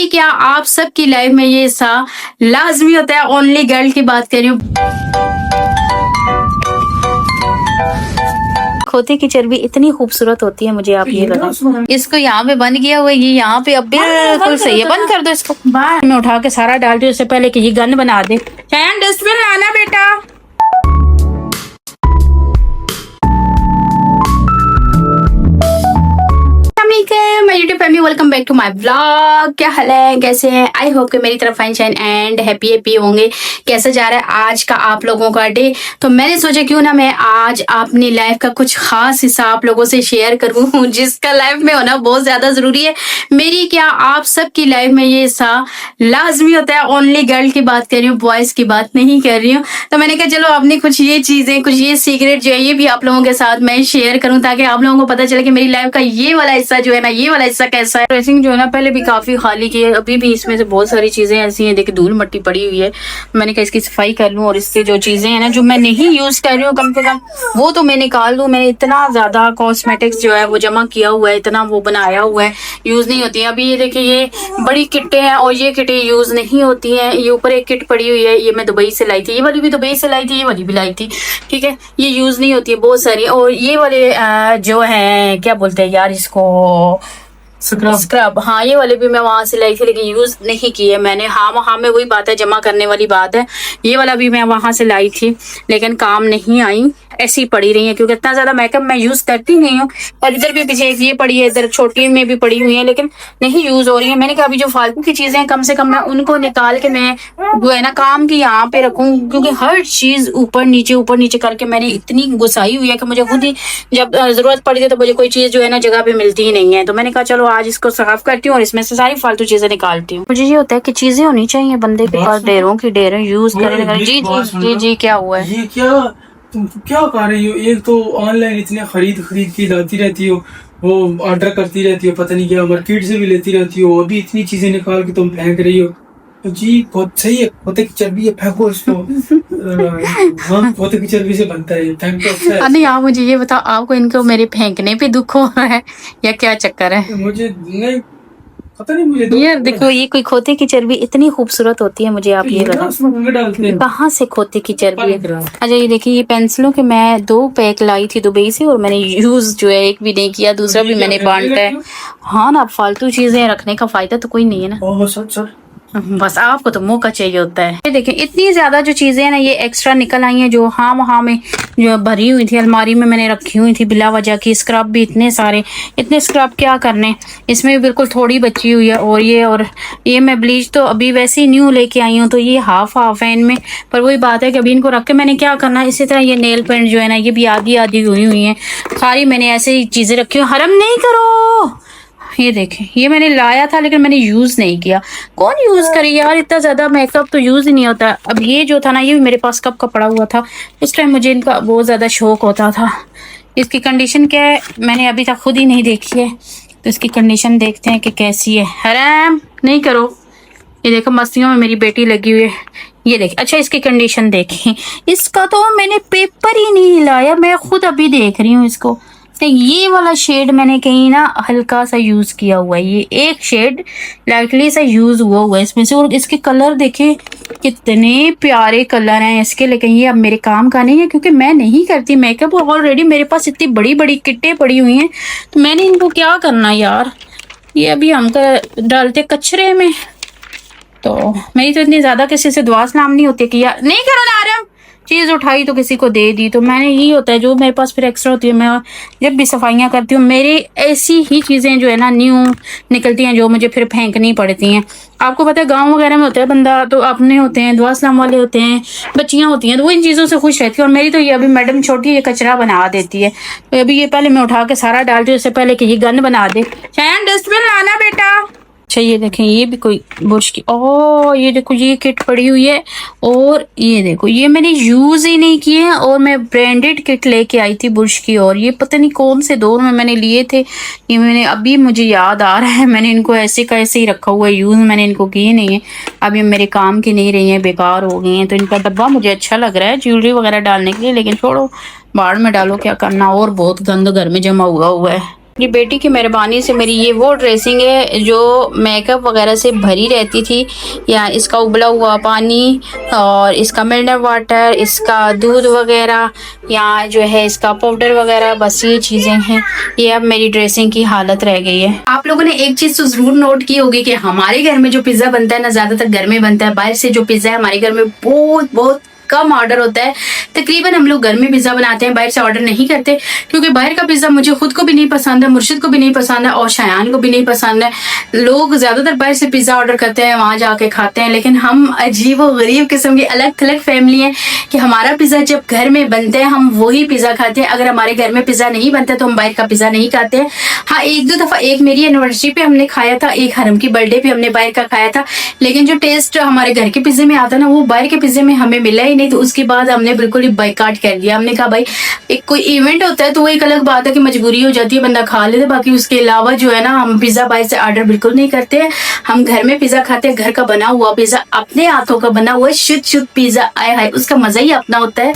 क्या आप सबकी लाइफ में ये सा लाजमी होता है? ओनली गर्ल की बात कर रही हूँ। खोते की चर्बी इतनी खूबसूरत होती है, मुझे आप ये बताओ। इसको यहाँ पे बंद किया हुआ है, ये यहाँ पे अब बिल्कुल सही है। बंद कर दो इसको। मैं उठा के सारा डाल दूँ, उससे पहले कि ये गंद बना दे। चैन डस्टबिन लाना बेटा। My YouTube family, welcome back to my blog. क्या हाल है, कैसे हैं? आई होप कि मेरी तरफ फाइन शाइन एंड हैप्पी होंगे। कैसा जा रहा है आज का आप लोगों का डे? तो मैंने सोचा क्यों ना मैं आज अपनी लाइफ का कुछ खास हिस्सा आप लोगों से शेयर करूं, जिसका लाइफ में होना बहुत ज्यादा जरूरी है। मेरी क्या आप सबकी लाइफ में ये हिस्सा लाजमी होता है। ओनली गर्ल की बात कर रही हूँ, बॉयज की बात नहीं कर रही हूँ। तो मैंने कहा चलो अपनी कुछ ये चीजें, कुछ ये सीक्रेट जो है ये भी आप लोगों के साथ मैं शेयर करूं, ताकि आप लोगों को पता चले कि मेरी लाइफ का ये वाला हिस्सा जो है ना, ये वाला हिस्सा कैसा है। ड्रेसिंग जो है ना, पहले भी काफी खाली की है, अभी भी इसमें से बहुत सारी चीजें ऐसी हैं, देखिए धूल मट्टी पड़ी हुई है। मैंने कहा इसकी सफाई कर लूं और इससे जो चीजें हैं ना जो मैं नहीं यूज कर रही हूँ, कम से कम वो तो मैं निकाल दूं। मैंने इतना ज्यादा कॉस्मेटिक्स जो है वो जमा किया हुआ है, इतना वो बनाया हुआ है, यूज नहीं होती है। अभी ये देखिए, ये बड़ी किटें हैं और ये किटें यूज नहीं होती हैं। ये ऊपर एक किट पड़ी हुई है, ये मैं दुबई से लाई थी, ये वाली भी दुबई से लाई थी, ये वाली भी लाई थी, ठीक है। ये यूज नहीं होती है बहुत सारी। और ये वाले जो है क्या बोलते हैं यार इसको, स्क्रब। हाँ, ये वाले भी मैं वहां से लाई थी, लेकिन यूज नहीं की है मैंने। हाँ में वही बात है, जमा करने वाली बात है। ये वाला भी मैं वहां से लाई थी, लेकिन काम नहीं आई, ऐसी पड़ी रही है, क्योंकि इतना ज्यादा मेकअप मैं यूज करती नहीं हूँ। और इधर भी पीछे ये पड़ी है, इधर छोटी में भी पड़ी हुई है, लेकिन नहीं यूज हो रही है। मैंने कहा अभी जो फालतू की चीजें हैं, कम से कम मैं उनको निकाल के मैं वो है ना काम की यहाँ पे रखूं, क्योंकि हर चीज ऊपर नीचे करके मैंने इतनी घुसाई हुई है कि मुझे खुद ही जब जरूरत पड़ी थी तो मुझे कोई चीज जो है ना जगह पे मिलती ही नहीं है। तो मैंने कहा चलो आज इसको साफ करती हूँ और इसमें से सारी फालतू चीजें निकालती हूँ। मुझे ये होता है कि चीजें होनी चाहिए बंदे के पास, ढेरों की ढेरों यूज करने। जी क्या हुआ है? ये क्या तुम क्या कर रही हो? एक तो ऑनलाइन इतने खरीद के लाती रहती हो, वो ऑर्डर करती रहती हो, पता नहीं क्या मार्केट से भी लेती रहती हो, अभी इतनी चीजें निकाल के तुम फेंक रही हो। तो जी बहुत सही है, खोते की चर्बी है, फेंको इसको। हाँ, खोते की चर्बी से बनता है, फेंको अच्छा है। नहीं, आप मुझे ये बताओ, आपको इनको मेरे फेंकने पे दुख हो रहा है या क्या चक्कर है? मुझे नहीं पता, नहीं मुझे यार देखो, ये कोई खोते की चर्बी इतनी खूबसूरत होती है, मुझे आप ये बताओ कहाँ से खोते की चर्बी है? अच्छा ये देखिए, ये पेंसिलों के मैं 2 पैक लाई थी दुबई से और मैंने यूज जो है एक भी नहीं किया, दूसरा भी मैंने बांटा है। हाँ ना, फालतू चीजें रखने का फायदा तो कोई नहीं है ना। बस आपको तो मौका चाहिए होता है। ये देखें, इतनी ज्यादा जो चीजें हैं ना ये एक्स्ट्रा निकल आई हैं, जो वहाँ में जो भरी हुई थी अलमारी में मैंने रखी हुई थी बिला वजह की। स्क्रब भी इतने सारे, इतने स्क्रब क्या करने, इसमें भी बिल्कुल थोड़ी बची हुई है। और ये मैं ब्लीच तो अभी वैसे ही न्यू लेके आई हूँ, तो ये हाफ है इनमें। पर वही बात है कि अभी इनको रख के मैंने क्या करना है। इसी तरह ये नेल पेंट जो है ना, ये भी आधी हुई है सारी। मैंने ऐसे ही चीजें रखी हुई। हरम नहीं करो। ये देखें, ये मैंने लाया था लेकिन मैंने यूज नहीं किया। कौन यूज करे यार, इतना ज्यादा मेकअप तो यूज ही नहीं होता। अब ये जो था ना, ये भी मेरे पास कब का पड़ा हुआ था, उस टाइम मुझे इनका बहुत ज्यादा शौक होता था। इसकी कंडीशन क्या है मैंने अभी तक खुद ही नहीं देखी है, तो इसकी कंडीशन देखते हैं कि कैसी है। हराम नहीं करो। ये देखो, मस्तियों में मेरी बेटी लगी हुई है। ये देखिए, अच्छा इसकी कंडीशन देखें, इसका तो मैंने पेपर ही नहीं लाया, मैं खुद अभी देख रही हूँ इसको। ये वाला शेड मैंने कहीं ना हल्का सा यूज किया हुआ है, ये एक शेड लाइटली सा यूज हुआ है इसमें से। और इसके कलर देखे कितने प्यारे कलर हैं इसके, लेकिन ये अब मेरे काम का नहीं है, क्योंकि मैं नहीं करती मेकअप। ऑलरेडी मेरे पास इतनी बड़ी बड़ी किटें पड़ी हुई हैं, तो मैंने इनको क्या करना यार। ये अभी हम डालते कचरे में। तो मेरी तो इतनी ज्यादा किसी से दुआ सलाम नहीं होती कि यार नहीं करो ना आराम, चीज उठाई तो किसी को दे दी। तो मैंने यही होता है, जो मेरे पास फिर एक्स्ट्रा होती है, मैं जब भी सफाइयाँ करती हूँ मेरी ऐसी ही चीजें जो है ना न्यू निकलती हैं, जो मुझे फिर फेंकनी पड़ती हैं। आपको पता है गांव वगैरह में होता है बंदा, तो अपने होते हैं, दुआ सलाम वाले होते हैं, बच्चियां होती हैं, तो वो इन चीजों से खुश रहती है। और मेरी तो ये अभी मैडम छोटी, ये कचरा बना देती है। तो अभी ये पहले मैं उठा के सारा डालती हूँ, इससे पहले कि ये गंद बना दे। चैन डस्टबिन लाना बेटा। अच्छा ये देखें, ये भी कोई बुर्श की, ओ ये देखो ये किट पड़ी हुई है। और ये देखो, ये मैंने यूज ही नहीं किए हैं, और मैं ब्रांडेड किट लेके आई थी बुर्श की। और ये पता नहीं कौन से दौर में मैंने लिए थे, ये मैंने अभी मुझे याद आ रहा है, मैंने इनको ऐसे का ऐसे ही रखा हुआ है, यूज मैंने इनको किए नहीं है। अभी मेरे काम की नहीं रही है, बेकार हो गई हैं। तो इनका डब्बा मुझे अच्छा लग रहा है ज्वेलरी वगैरह डालने के लिए, लेकिन छोड़ो बाहर में डालो, क्या करना। और बहुत गंद घर में जमा हुआ है। मेरी बेटी की मेहरबानी से मेरी ये वो ड्रेसिंग है जो मेकअप वगैरह से भरी रहती थी। यहाँ इसका उबला हुआ पानी और इसका मिनरल वाटर, इसका दूध वगैरह, यहाँ जो है इसका पाउडर वगैरह, बस ये चीज़ें हैं। ये अब मेरी ड्रेसिंग की हालत रह गई है। आप लोगों ने एक चीज़ तो ज़रूर नोट की होगी कि हमारे घर में जो पिज़्ज़ा बनता है ना, ज़्यादातर घर में बनता है। बाहर से जो पिज़्ज़ा है हमारे घर में बहुत बहुत कम ऑर्डर होता है। तकरीबन हम लोग घर में पिज़्ज़ा बनाते हैं, बाहर से ऑर्डर नहीं करते, क्योंकि बाहर का पिज़्ज़ा मुझे खुद को भी नहीं पसंद है, मुर्शिद को भी नहीं पसंद है और शायान को भी नहीं पसंद है। लोग ज़्यादातर बाहर से पिज़्ज़ा ऑर्डर करते हैं, वहाँ जाके खाते हैं, लेकिन हम अजीब और गरीब किस्म की अलग थलग फैमिली है कि हमारा पिज़्ज़ा जब घर में बनते हैं हम वही पिज़्ज़ा खाते हैं। अगर हमारे घर में पिज़्ज़ा नहीं बनता तो हम बाहर का पिज़्ज़ा नहीं खाते हैं। हाँ, एक दो दफ़ा, एक मेरी एनिवर्सरी पे हमने खाया था, एक हरम की बर्थडे पे हमने बाहर का खाया था, लेकिन जो टेस्ट हमारे घर के पिज़्ज़े में आता ना वो बाहर के पिज़्ज़े में हमें मिला ही नहीं। तो उसके बाद हमने बिल्कुल ही बाइकाट कर दिया। हमने कहा भाई एक कोई इवेंट होता है तो वो एक अलग बात है कि मजबूरी हो जाती है, बंदा खा लेते, बाकी उसके अलावा जो है ना हम पिज़्ज़ा बाहर से ऑर्डर बिल्कुल नहीं करते हैं। हम घर में पिज़्ज़ा खाते हैं, घर का बना हुआ पिज़्ज़ा, अपने हाथों का बना हुआ शुद्ध शुद्ध पिज़्ज़ा। आए हाय, उसका मजा ही अपना होता है।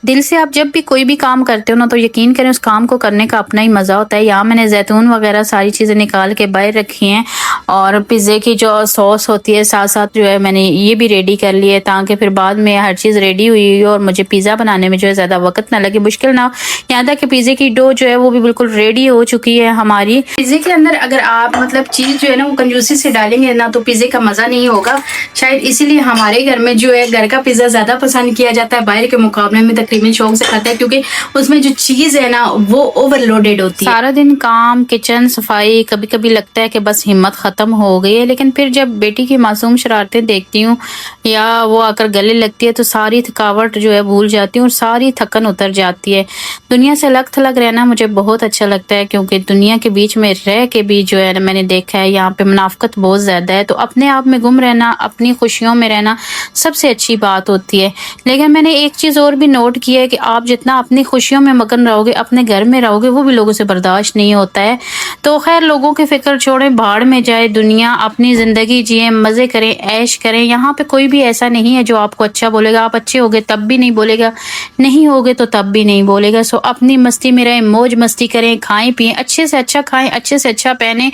दिल से आप जब भी कोई भी काम करते हो ना तो यकीन करें उस काम को करने का अपना ही मज़ा होता है। यहाँ मैंने जैतून वगैरह सारी चीज़ें निकाल के बाहर रखी हैं और पिज़्ज़े की जो सॉस होती है साथ साथ जो है मैंने ये भी रेडी कर ली है, ताकि फिर बाद में हर चीज़ रेडी हुई और मुझे पिज़्ज़ा बनाने में जो है ज़्यादा वक्त ना लगे, मुश्किल ना हो। यहाँ तक कि पिज़्ज़े की डो जो है वो भी बिल्कुल रेडी हो चुकी है हमारी। पिज़्ज़े के अंदर अगर आप मतलब चीज़ जो है ना वो कंजूसी से डालेंगे ना तो पिज़्ज़े का मज़ा नहीं होगा। शायद इसीलिए हमारे घर में जो है घर का पिज़्ज़ा ज़्यादा पसंद किया जाता है बाहर के मुकाबले में, तकरीबन शौक से खाता है, क्योंकि उसमें जो चीज़ है ना वो ओवरलोडेड होती है। सारा दिन काम, किचन, सफाई, कभी कभी लगता है कि बस हिम्मत ख़त्म हो गई है, लेकिन फिर जब बेटी की मासूम शरारतें देखती हूँ या वो आकर गले लगती है तो सारी थकावट जो है भूल जाती हूँ और सारी थकन उतर जाती है। दुनिया से अलग थलग रहना मुझे बहुत अच्छा लगता है, क्योंकि दुनिया के बीच में रह के भी जो है मैंने देखा है यहाँ पे मुनाफकत बहुत ज़्यादा है। तो अपने आप में गुम रहना, अपनी खुशियों में रहना सबसे अच्छी बात होती है। लेकिन मैंने एक चीज़ और भी नोट की है कि आप जितना अपनी खुशियों में मगन रहोगे, अपने घर में रहोगे, वो भी लोगों से बर्दाश्त नहीं होता है। तो खैर लोगों की फिक्र छोड़ें, भाड़ में जाए दुनिया, अपनी ज़िंदगी जिए, मज़े करें, ऐश करें। यहाँ पे कोई भी ऐसा नहीं है जो आपको अच्छा बोलेगा। आप अच्छे होगे तब भी नहीं बोलेगा, नहीं होगे तो तब भी नहीं बोलेगा। सो अपनी मस्ती में रहें, मौज मस्ती करें, खाएं पिएं, अच्छे से अच्छा खाएं, अच्छे से अच्छा पहने,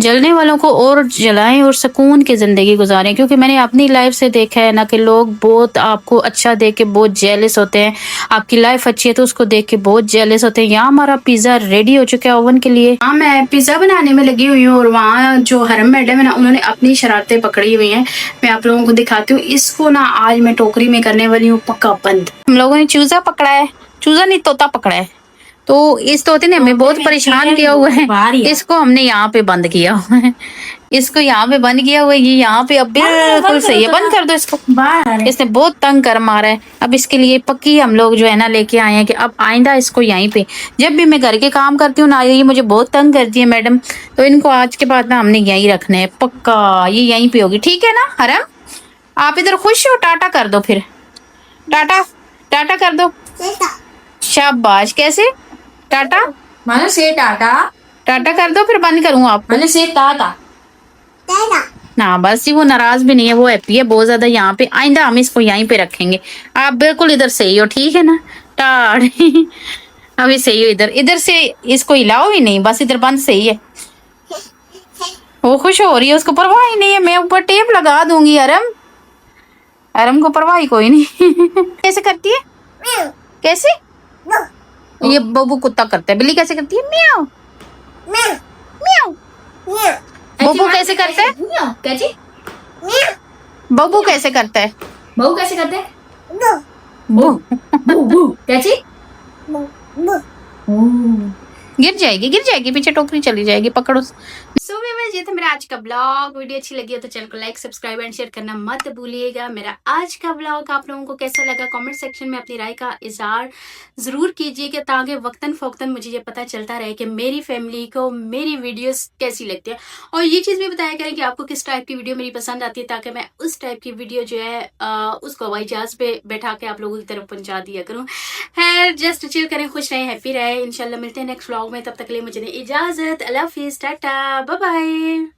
जलने वालों को और जलाएं और सुकून की ज़िंदगी गुजारें। क्योंकि मैंने अपनी लाइफ से देखा है ना कि लोग बहुत आपको अच्छा देख के बहुत जेलस होते हैं, आपकी लाइफ अच्छी है तो उसको देख के बहुत जेलस होते हैं। यहाँ हमारा पिज़्ज़ा रेडी हो चुका है ओवन के लिए। हाँ, मैं पिज़्ज़ा बनाने में लगी हुई हूँ और वहाँ जो हरम मैडम है ना उन्होंने अपनी शरारतें पकड़ी हुई हैं। मैं आप लोगों को दिखाती हूँ। इसको ना आज मैं टोकरी में करने वाली हूँ पक्का बंद। हम लोगों ने चूजा पकड़ा है, चूजा नहीं तोता पकड़ा है। तो इस तोते ने हमें बहुत परेशान किया हुआ है, इसको हमने यहाँ पे बंद किया हुआ है, इसको यहाँ पे बंद किया हुआ है। ये यहाँ पे अब बिल्कुल सही है, बंद कर दो इसको, इसने बहुत तंग कर मारा है। अब इसके लिए पक्की हम लोग जो है ना लेके आए हैं कि अब आइंदा इसको यहीं पे, जब भी मैं घर के काम करती हूँ ना ये मुझे बहुत तंग करती है मैडम, तो इनको आज के बाद ना हमने यहीं रखना है पक्का, ये यहीं पे होगी। ठीक है ना हरम, आप इधर खुश हो? टाटा कर दो फिर, टाटा टाटा कर दो, शाबाश। कैसे टाटा? मैंने से टाटा, टाटा कर दो फिर बंद करूँ आप? मैंने से टाटा ना बस जी, वो नाराज भी नहीं है, वो हैप्पी है बहुत ज्यादा। यहाँ पे आइंदा हम इसको यहीं पे रखेंगे। आप बिल्कुल इधर सही हो, ठीक है ना? टाड़ अभी सही हो, इधर इधर से इसको हिलाओ ही नहीं, बस इधर बंद सही है। वो खुश हो रही है, उसको परवाह ही नहीं है। मैं ऊपर टेप लगा दूंगी। अरम, अरम को परवाह ही कोई नहीं। कैसे करती है? कैसे? ये बबू कुत्ता करता है। बिल्ली कैसे करती है? म्याऊ म्याऊ। बबू कैसे करता है? कैची? बबू कैसे करता है? बहू कैसे करते हैं? बू बू बू कैची? गिर जाएगी, पीछे टोकरी चली जाएगी, पकड़ो। सो व्यूअर्स, ये था मेरा आज का ब्लॉग। वीडियो अच्छी लगी हो तो चैनल को लाइक, सब्सक्राइब एंड शेयर करना मत भूलिएगा। मेरा आज का ब्लॉग आप लोगों को कैसा लगा कमेंट सेक्शन में अपनी राय का इजहार जरूर कीजिएगा, ताकि वक्तन फोक्तन मुझे ये पता चलता रहे कि मेरी फैमिली को मेरी वीडियोस कैसी लगती है। और ये चीज़ भी बताया करें कि आपको किस टाइप की वीडियो मेरी पसंद आती है, ताकि मैं उस टाइप की वीडियो जो है उसको हवाई जहाज पे बैठा के आप लोगों की तरफ पहुंचा दिया करूँ। खैर जस्ट चिल करें, खुश रहें, हैप्पी रहें। इंशाल्लाह मिलते हैं नेक्स्ट ब्लॉग में, तब तक के लिए मुझे इजाजत। अल्लाह हाफिज़, टाटा, बाय बाय।